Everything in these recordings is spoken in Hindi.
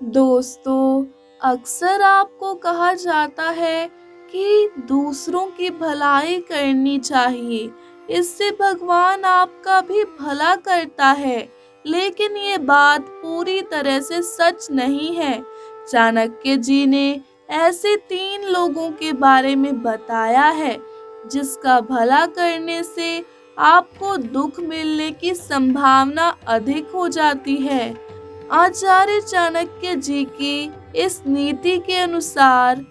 दोस्तों, अक्सर आपको कहा जाता है कि दूसरों की भलाई करनी चाहिए, इससे भगवान आपका भी भला करता है। लेकिन ये बात पूरी तरह से सच नहीं है। चाणक्य जी ने ऐसे 3 लोगों के बारे में बताया है जिसका भला करने से आपको दुख मिलने की संभावना अधिक हो जाती है। आचार्य चाणक्य जी की इस नीति के अनुसार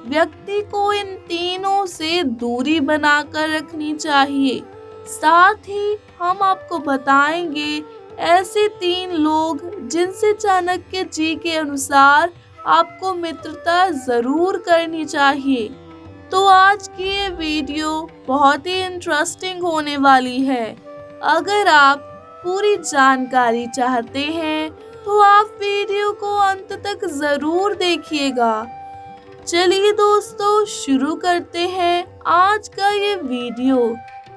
व्यक्ति को इन तीनों से दूरी बनाकर रखनी चाहिए। साथ ही हम आपको बताएंगे ऐसे 3 लोग जिनसे चाणक्य जी के अनुसार आपको मित्रता जरूर करनी चाहिए। तो आज की ये वीडियो बहुत ही इंटरेस्टिंग होने वाली है। अगर आप पूरी जानकारी चाहते हैं तो आप वीडियो को अंत तक जरूर देखिएगा। चलिए दोस्तों, शुरू करते हैं आज का ये वीडियो।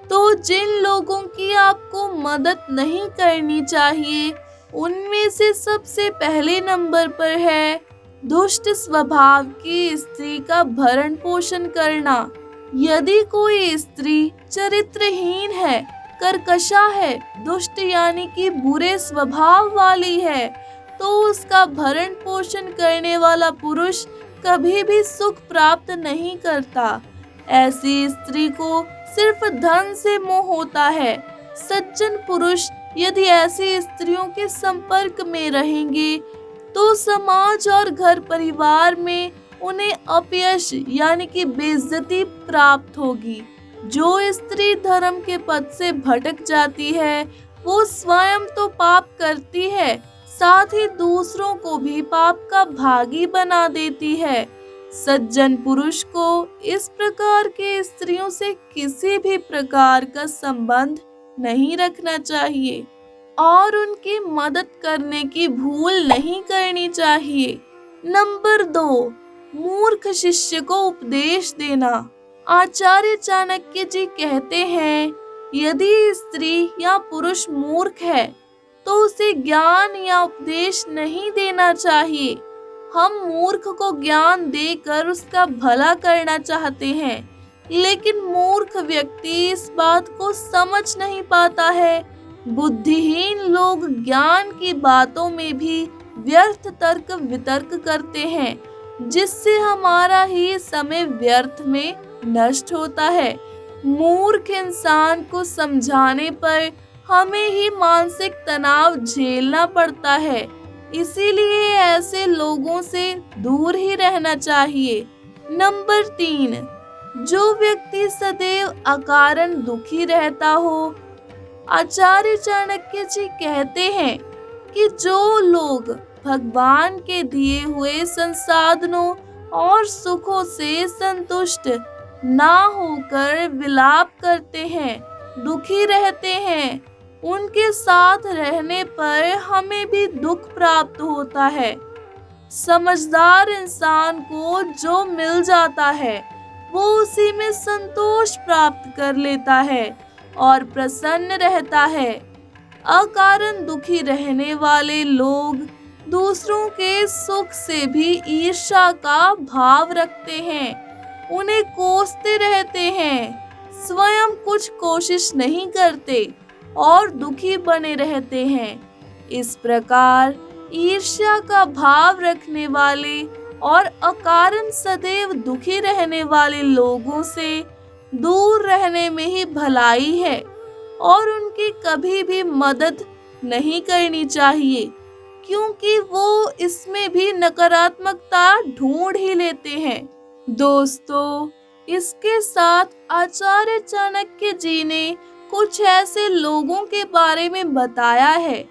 तो जिन लोगों की आपको मदद नहीं करनी चाहिए उनमें से सबसे पहले नंबर पर है दुष्ट स्वभाव की स्त्री का भरण पोषण करना। यदि कोई स्त्री चरित्रहीन है, कर्कशा है, दुष्ट यानी कि बुरे स्वभाव वाली है, तो उसका भरण पोषण करने वाला पुरुष कभी भी सुख प्राप्त नहीं करता। ऐसी स्त्री को सिर्फ धन से मोह होता है। सज्जन पुरुष यदि ऐसी स्त्रियों के संपर्क में रहेंगे तो समाज और घर परिवार में उन्हें अपयश यानी कि बेइज्जती प्राप्त होगी। जो स्त्री धर्म के पथ से भटक जाती है वो स्वयं तो पाप करती है, साथ ही दूसरों को भी पाप का भागी बना देती है। सज्जन पुरुष को इस प्रकार के स्त्रियों से किसी भी प्रकार का संबंध नहीं रखना चाहिए और उनकी मदद करने की भूल नहीं करनी चाहिए। नंबर 2, मूर्ख शिष्य को उपदेश देना। आचार्य चाणक्य जी कहते हैं, यदि स्त्री या पुरुष मूर्ख है तो उसे ज्ञान या उपदेश नहीं देना चाहिए। हम मूर्ख को ज्ञान देकर उसका भला करना चाहते हैं, लेकिन मूर्ख व्यक्ति इस बात को समझ नहीं पाता है। बुद्धिहीन लोग ज्ञान की बातों में भी व्यर्थ तर्क वितर्क करते हैं, जिससे हमारा ही समय व्यर्थ में नष्ट होता है। मूर्ख इंसान को समझाने पर हमें ही मानसिक तनाव झेलना पड़ता है। इसीलिए ऐसे लोगों से दूर ही रहना चाहिए। नंबर 3, जो व्यक्ति सदैव अकारण दुखी रहता हो। आचार्य चाणक्य जी कहते हैं कि जो लोग भगवान के दिए हुए संसाधनों और सुखों से संतुष्ट ना होकर विलाप करते हैं, दुखी रहते हैं, उनके साथ रहने पर हमें भी दुख प्राप्त होता है। समझदार इंसान को जो मिल जाता है वो उसी में संतोष प्राप्त कर लेता है और प्रसन्न रहता है। अकारण दुखी रहने वाले लोग दूसरों के सुख से भी ईर्ष्या का भाव रखते हैं, उन्हें कोसते रहते हैं, स्वयं कुछ कोशिश नहीं करते और दुखी बने रहते हैं। इस प्रकार ईर्ष्या का भाव रखने वाले और अकारण सदैव दुखी रहने वाले लोगों से दूर रहने में ही भलाई है और उनकी कभी भी मदद नहीं करनी चाहिए, क्योंकि वो इसमें भी नकारात्मकता ढूंढ ही लेते हैं। दोस्तों, इसके साथ आचार्य चाणक्य जी ने कुछ ऐसे लोगों के बारे में बताया है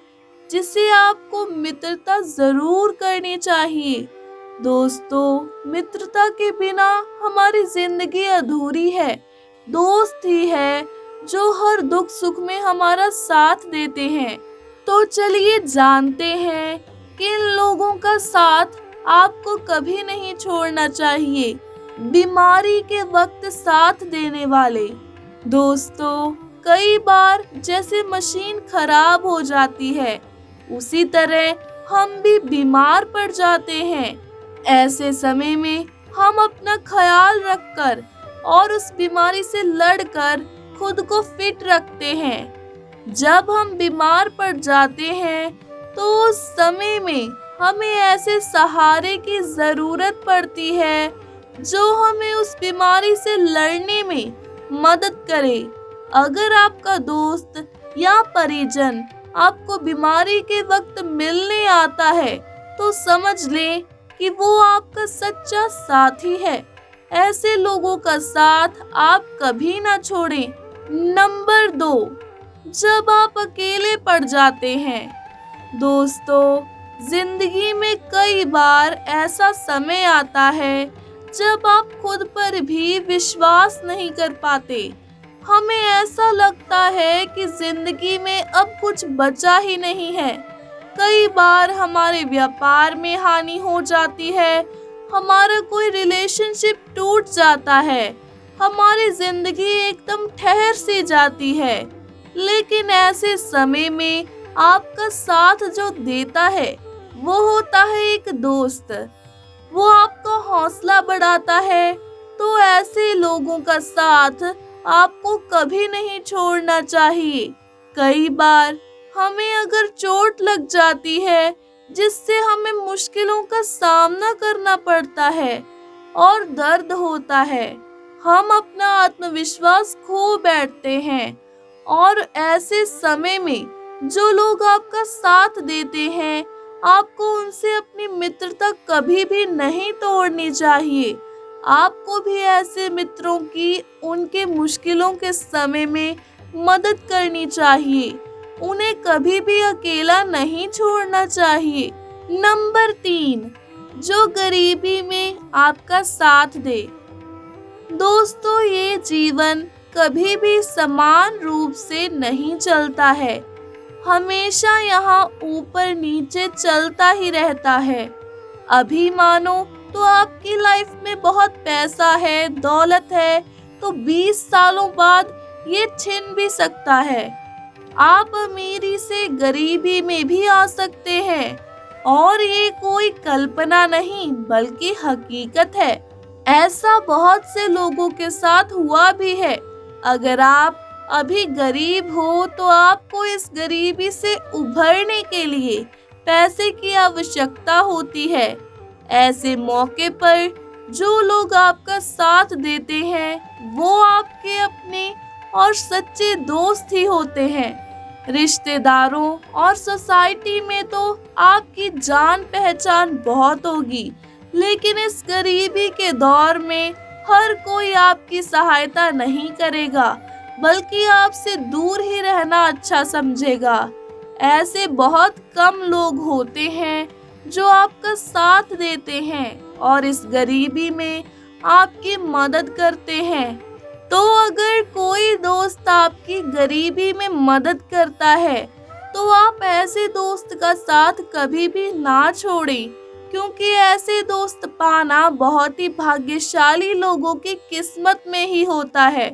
जिसे आपको मित्रता जरूर करनी चाहिए। दोस्तों, मित्रता के बिना हमारी जिंदगी अधूरी है। दोस्त ही है जो हर दुख सुख में हमारा साथ देते हैं। तो चलिए जानते हैं कि इन लोगों का साथ आपको कभी नहीं छोड़ना चाहिए। बीमारी के वक्त साथ देने वाले। दोस्तों, कई बार जैसे मशीन खराब हो जाती है, उसी तरह हम भी बीमार पड़ जाते हैं। ऐसे समय में हम अपना ख्याल रखकर और उस बीमारी से लड़कर खुद को फिट रखते हैं। जब हम बीमार पड़ जाते हैं तो उस समय में हमें ऐसे सहारे की ज़रूरत पड़ती है जो हमें उस बीमारी से लड़ने में मदद करे। अगर आपका दोस्त या परिजन आपको बीमारी के वक्त मिलने आता है तो समझ लें कि वो आपका सच्चा साथी है। ऐसे लोगों का साथ आप कभी ना छोड़ें। नंबर 2, जब आप अकेले पड़ जाते हैं। दोस्तों, जिंदगी में कई बार ऐसा समय आता है जब आप खुद पर भी विश्वास नहीं कर पाते। हमें ऐसा लगता है कि जिंदगी में अब कुछ बचा ही नहीं है। कई बार हमारे व्यापार में हानि हो जाती है, हमारा कोई रिलेशनशिप टूट जाता है, हमारी जिंदगी एकदम ठहर सी जाती है। लेकिन ऐसे समय में आपका साथ जो देता है वो होता है एक दोस्त। वो आपका हौसला बढ़ाता है। तो ऐसे लोगों का साथ आपको कभी नहीं छोड़ना चाहिए। कई बार हमें अगर चोट लग जाती है जिससे हमें मुश्किलों का सामना करना पड़ता है और दर्द होता है, हम अपना आत्मविश्वास खो बैठते हैं। और ऐसे समय में जो लोग आपका साथ देते हैं, आपको उनसे अपनी मित्रता कभी भी नहीं तोड़नी चाहिए। आपको भी ऐसे मित्रों की उनके मुश्किलों के समय में मदद करनी चाहिए। उन्हें कभी भी अकेला नहीं छोड़ना चाहिए। नंबर 3, जो गरीबी में आपका साथ दे। दोस्तों, ये जीवन कभी भी समान रूप से नहीं चलता है। हमेशा यहाँ ऊपर नीचे चलता ही रहता है। अभी मानो तो आपकी लाइफ में बहुत पैसा है, दौलत है, तो 20 सालों बाद ये छिन भी सकता है। आप अमीरी से गरीबी में भी आ सकते हैं और ये कोई कल्पना नहीं बल्कि हकीकत है। ऐसा बहुत से लोगों के साथ हुआ भी है। अगर आप अभी गरीब हो तो आपको इस गरीबी से उभरने के लिए पैसे की आवश्यकता होती है। ऐसे मौके पर जो लोग आपका साथ देते हैं वो आपके अपने और सच्चे दोस्त ही होते हैं। रिश्तेदारों और सोसाइटी में तो आपकी जान पहचान बहुत होगी, लेकिन इस गरीबी के दौर में हर कोई आपकी सहायता नहीं करेगा, बल्कि आपसे दूर ही रहना अच्छा समझेगा। ऐसे बहुत कम लोग होते हैं जो आपका साथ देते हैं और इस गरीबी में आपकी मदद करते हैं। तो अगर कोई दोस्त आपकी गरीबी में मदद करता है तो आप ऐसे दोस्त का साथ कभी भी ना छोड़ें, क्योंकि ऐसे दोस्त पाना बहुत ही भाग्यशाली लोगों की किस्मत में ही होता है।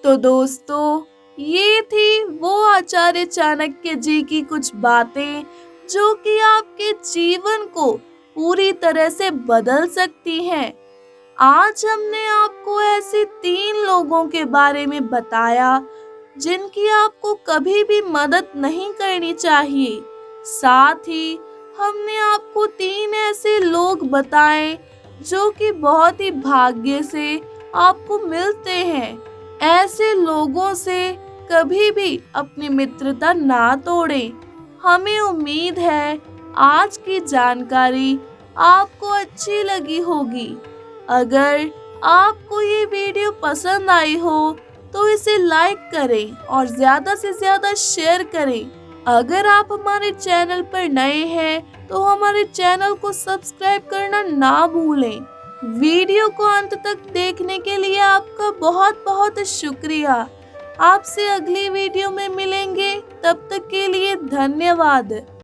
तो दोस्तों, ये थी वो आचार्य चाणक्य जी की कुछ बातें जो कि आपके जीवन को पूरी तरह से बदल सकती हैं। आज हमने आपको ऐसे 3 लोगों के बारे में बताया जिनकी आपको कभी भी मदद नहीं करनी चाहिए। साथ ही हमने आपको 3 ऐसे लोग बताए जो कि बहुत ही भाग्य से आपको मिलते हैं। ऐसे लोगों से कभी भी अपनी मित्रता ना तोड़ें। हमें उम्मीद है आज की जानकारी आपको अच्छी लगी होगी। अगर आपको ये वीडियो पसंद आई हो तो इसे लाइक करें और ज़्यादा से ज़्यादा शेयर करें। अगर आप हमारे चैनल पर नए हैं तो हमारे चैनल को सब्सक्राइब करना ना भूलें। वीडियो को अंत तक देखने के लिए आपका बहुत बहुत शुक्रिया। आपसे अगली वीडियो में मिलेंगे, तब तक के लिए धन्यवाद।